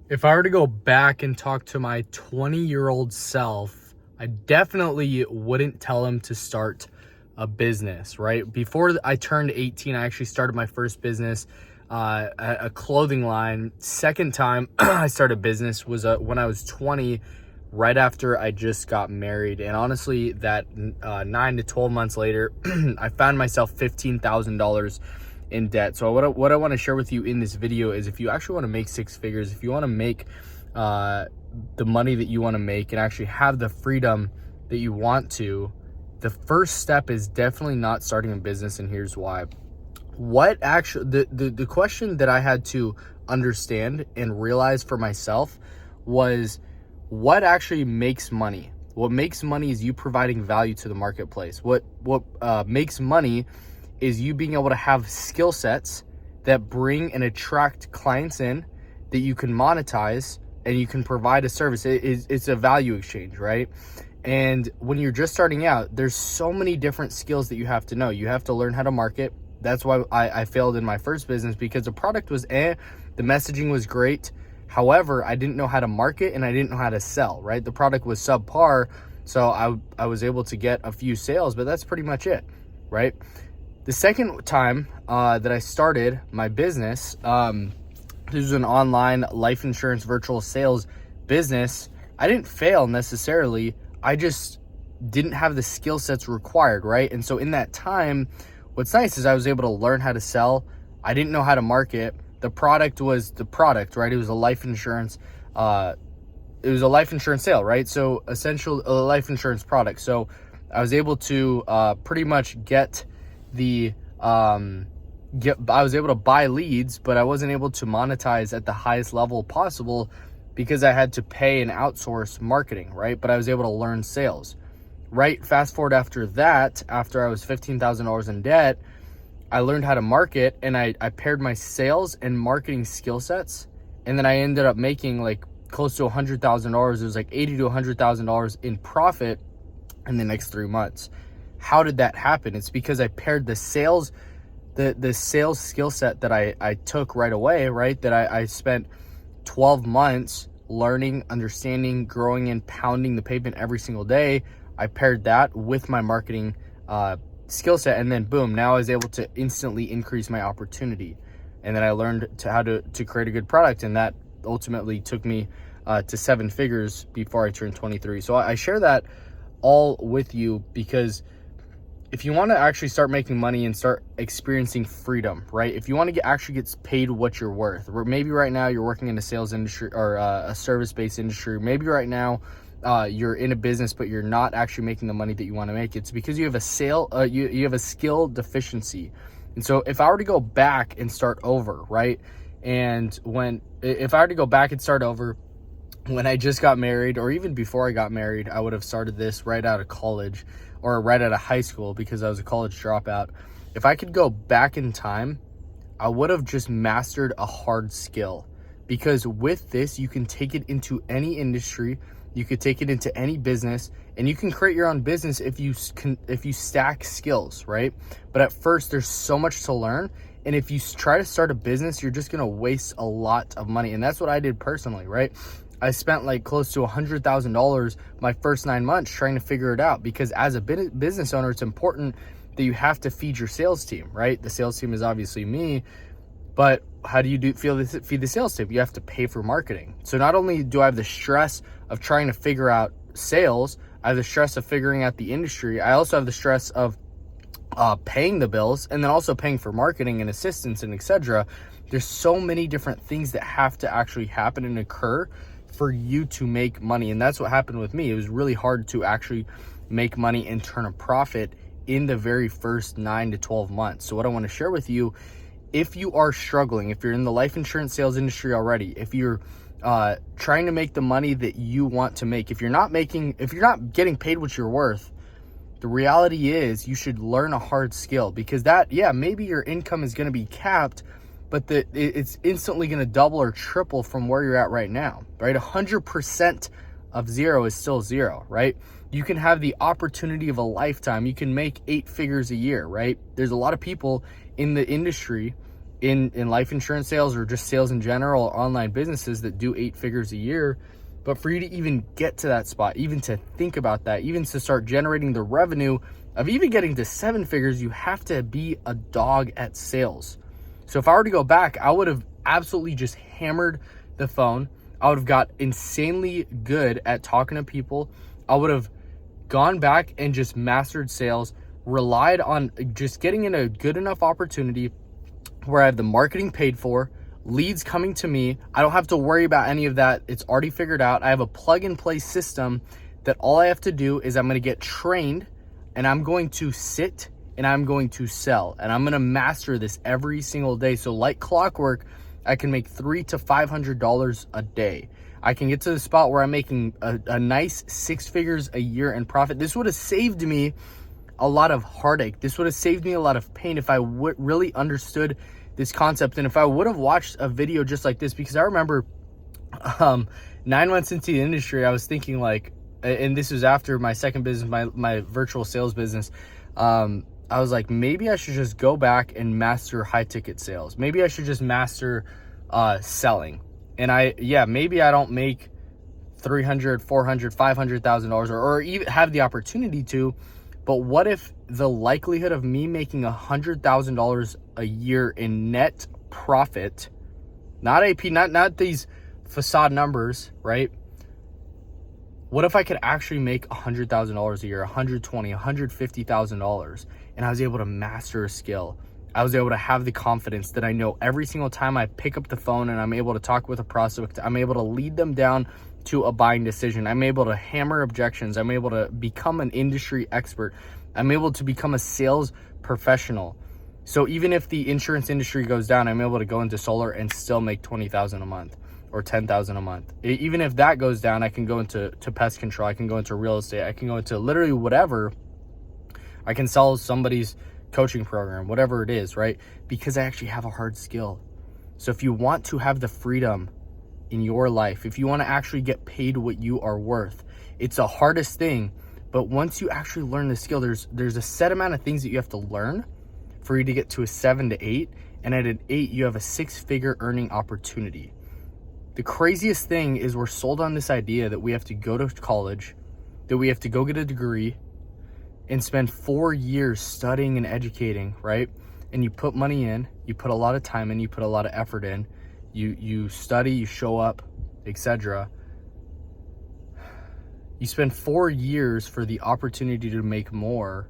If I were to go back and talk to my 20-year-old self, I definitely wouldn't tell him to start a business, right? Before I turned 18, I actually started my first business, a clothing line. Second time I started a business was when I was 20, right after I just got married. And honestly, that 9 to 12 months later, I found myself $15,000 in debt. So what I want to share with you in this video is, if you actually want to make six figures, if you want to make the money that you want to make and actually have the freedom that you want to, the first step is definitely not starting a business. And here's why. What actually, the question that I had to understand and realize for myself was, what actually makes money? What makes money is you providing value to the marketplace. What makes money is you being able to have skill sets that bring and attract clients in that you can monetize and you can provide a service. It's a value exchange, right? And when you're just starting out, there's so many different skills that you have to know. You have to learn how to market. That's why I failed in my first business, because the product was the messaging was great. However, I didn't know how to market and I didn't know how to sell, right? The product was subpar. So I was able to get a few sales, but that's pretty much it, right? The second time that I started my business, this was an online life insurance virtual sales business. I didn't fail necessarily. I just didn't have the skill sets required, right? And so in that time, what's nice is I was able to learn how to sell. I didn't know how to market. The product was the product, right? It was a life insurance. It was a life insurance sale, right? So essentially a life insurance product. So I was able to pretty much get I was able to buy leads, but I wasn't able to monetize at the highest level possible because I had to pay and outsource marketing, right? But I was able to learn sales, right? Fast forward after that, after I was $15,000 in debt, I learned how to market, and I paired my sales and marketing skill sets. And then I ended up making like close to $100,000. It was like $80,000 to $100,000 in profit in the next 3 months. How did that happen? It's because I paired the sales skill set that I took right away, right? That I spent 12 months learning, understanding, growing, and pounding the pavement every single day. I paired that with my marketing skill set, and then boom, now I was able to instantly increase my opportunity. And then I learned how to create a good product, and that ultimately took me to seven figures before I turned 23. So I share that all with you because if you want to actually start making money and start experiencing freedom, right? If you want to actually get paid what you're worth, or maybe right now you're working in a sales industry or a service-based industry. Maybe right now you're in a business, but you're not actually making the money that you want to make. It's because you have you have a skill deficiency. And so if I were to go back and start over, right? And if I were to go back and start over when I just got married, or even before I got married, I would have started this right out of college or right out of high school, because I was a college dropout. If I could go back in time, I would have just mastered a hard skill, because with this, you can take it into any industry. You could take it into any business, and you can create your own business if you stack skills, right? But at first, there's so much to learn. And if you try to start a business, you're just going to waste a lot of money. And that's what I did personally, right? I spent like close to $100,000 my first 9 months trying to figure it out, because as a business owner, it's important that you have to feed your sales team, right? The sales team is obviously me, but how do you feed the sales team? You have to pay for marketing. So not only do I have the stress of trying to figure out sales, I have the stress of figuring out the industry. I also have the stress of paying the bills, and then also paying for marketing and assistance and etc. There's so many different things that have to actually happen and occur for you to make money. And that's what happened with me. It was really hard to actually make money and turn a profit in the very first 9 to 12 months. So what I want to share with you, if you are struggling, if you're in the life insurance sales industry already, if you're trying to make the money that you want to make, if you're not getting paid what you're worth, the reality is you should learn a hard skill, because maybe your income is going to be capped, but it's instantly going to double or triple from where you're at right now, right? 100% of zero is still zero, right? You can have the opportunity of a lifetime. You can make 8 figures a year, right? There's a lot of people in the industry in life insurance sales or just sales in general, or online businesses that do 8 figures a year. But for you to even get to that spot, even to think about that, even to start generating the revenue of even getting to 7 figures, you have to be a dog at sales. So if I were to go back, I would have absolutely just hammered the phone. I would have got insanely good at talking to people. I would have gone back and just mastered sales, relied on just getting in a good enough opportunity where I have the marketing paid for, leads coming to me. I don't have to worry about any of that. It's already figured out. I have a plug and play system that all I have to do is I'm going to get trained, and I'm going to sit and I'm going to sell, and I'm going to master this every single day. So like clockwork, I can make $300 to $500 a day. I can get to the spot where I'm making a nice 6 figures a year in profit. This would have saved me a lot of heartache. This would have saved me a lot of pain if I really understood this concept, and if I would have watched a video just like this. Because I remember 9 months into the industry, I was thinking like, and this was after my second business, my virtual sales business, I was like, maybe I should just go back and master high ticket sales. Maybe I should just master selling. And maybe I don't make $300,000, $400,000, $500,000 or even have the opportunity to, but what if the likelihood of me making $100,000 a year in net profit, not AP, not these facade numbers, right? What if I could actually make $100,000 a year, $120,000, $150,000, and I was able to master a skill? I was able to have the confidence that I know every single time I pick up the phone and I'm able to talk with a prospect, I'm able to lead them down to a buying decision. I'm able to hammer objections. I'm able to become an industry expert. I'm able to become a sales professional. So even if the insurance industry goes down, I'm able to go into solar and still make $20,000 a month or $10,000 a month. Even if that goes down, I can go into pest control. I can go into real estate. I can go into literally whatever. I can sell somebody's coaching program, whatever it is, right? Because I actually have a hard skill. So if you want to have the freedom in your life, if you want to actually get paid what you are worth, it's the hardest thing. But once you actually learn the skill, there's a set amount of things that you have to learn for you to get to a 7 to 8. And at an 8, you have a 6-figure earning opportunity. The craziest thing is we're sold on this idea that we have to go to college, that we have to go get a degree and spend 4 years studying and educating, right? And you put money in, you put a lot of time in, you put a lot of effort in, you study, you show up, etc. You spend 4 years for the opportunity to make more,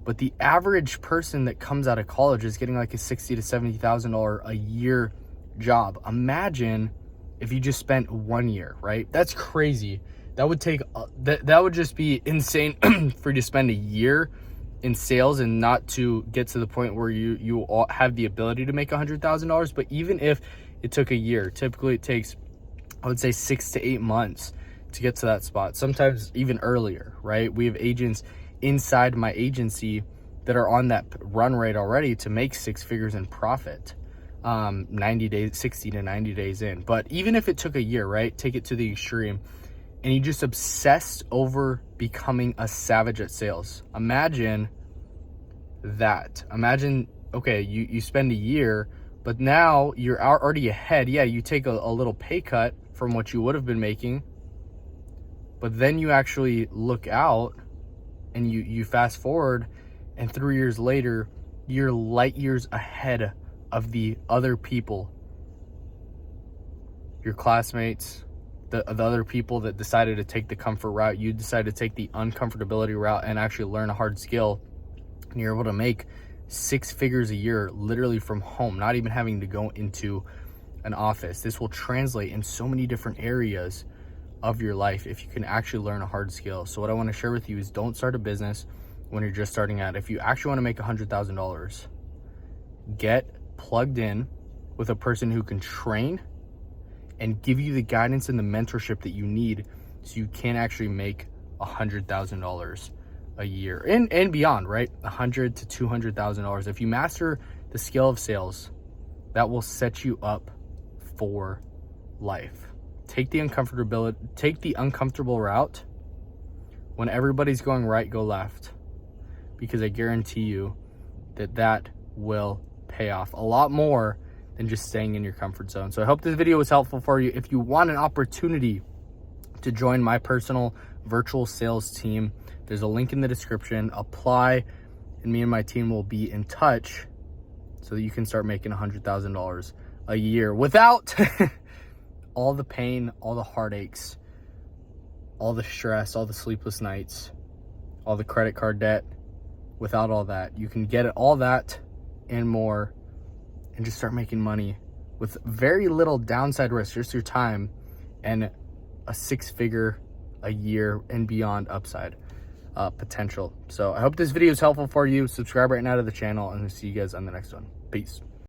but the average person that comes out of college is getting like a $60,000 to $70,000 a year job. Imagine if you just spent 1 year, right? That's crazy. That would take that would just be insane for you to spend a year in sales and not to get to the point where you all have the ability to make $100,000. But even if it took a year, typically it takes, I would say, 6 to 8 months to get to that spot. Sometimes even earlier, right? We have agents inside my agency that are on that run rate already to make 6 figures in profit. 90 days, 60 to 90 days in. But even if it took a year, right? Take it to the extreme. And you just obsessed over becoming a savage at sales. Imagine that. Imagine, okay, you spend a year, but now you're already ahead. Yeah, you take a little pay cut from what you would have been making, but then you actually look out and you fast forward, and 3 years later, you're light years ahead of the other people, your classmates, the other people that decided to take the comfort route. You decided to take the uncomfortability route and actually learn a hard skill, and you're able to make 6 figures a year literally from home, not even having to go into an office. This will translate in so many different areas of your life if you can actually learn a hard skill. So what I want to share with you is, don't start a business when you're just starting out. If you actually want to make $100,000, get plugged in with a person who can train and give you the guidance and the mentorship that you need so you can actually make $100,000 a year and beyond, right? $100,000 to $200,000. If you master the skill of sales, that will set you up for life. Take the uncomfortable route. When everybody's going right, go left, because I guarantee you that will pay payoff, a lot more than just staying in your comfort zone. So I hope this video was helpful for you. If you want an opportunity to join my personal virtual sales team, there's a link in the description. Apply, and me and my team will be in touch so that you can start making $100,000 a year without all the pain, all the heartaches, all the stress, all the sleepless nights, all the credit card debt. Without all that, you can get all that and more and just start making money with very little downside risk, just your time, and a 6-figure a year and beyond upside potential. So I hope this video is helpful for you. Subscribe right now to the channel, and I'll see you guys on the next one. Peace.